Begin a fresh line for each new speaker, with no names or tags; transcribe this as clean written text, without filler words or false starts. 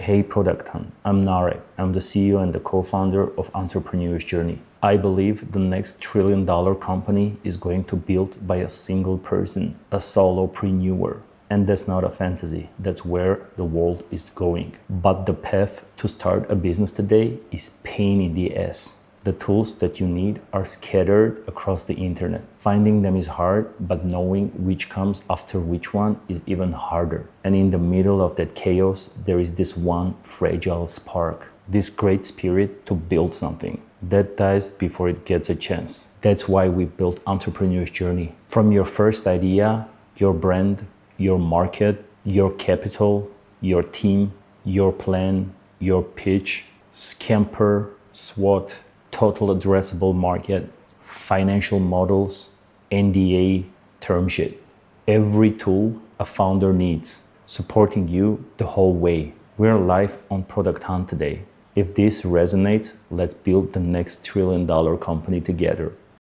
Hey Product Hunt, I'm Narek. I'm the CEO and the co-founder of Entrepreneur's Journey. I believe the next trillion-dollar company is going to be built by a single person, a solopreneur. And that's not a fantasy. That's where the world is going. But the path to start a business today is pain in the ass. The tools that you need are scattered across the internet. Finding them is hard, but knowing which comes after which one is even harder. And in the middle of that chaos, there is this one fragile spark, this great spirit to build something that dies before it gets a chance. That's why we built Entrepreneur's Journey. From your first idea, your brand, your market, your capital, your team, your plan, your pitch, scamper, SWOT, total addressable market, financial models, NDA, term sheet. Every tool a founder needs, supporting you the whole way. We're live on Product Hunt today. If this resonates, let's build the next trillion-dollar company together.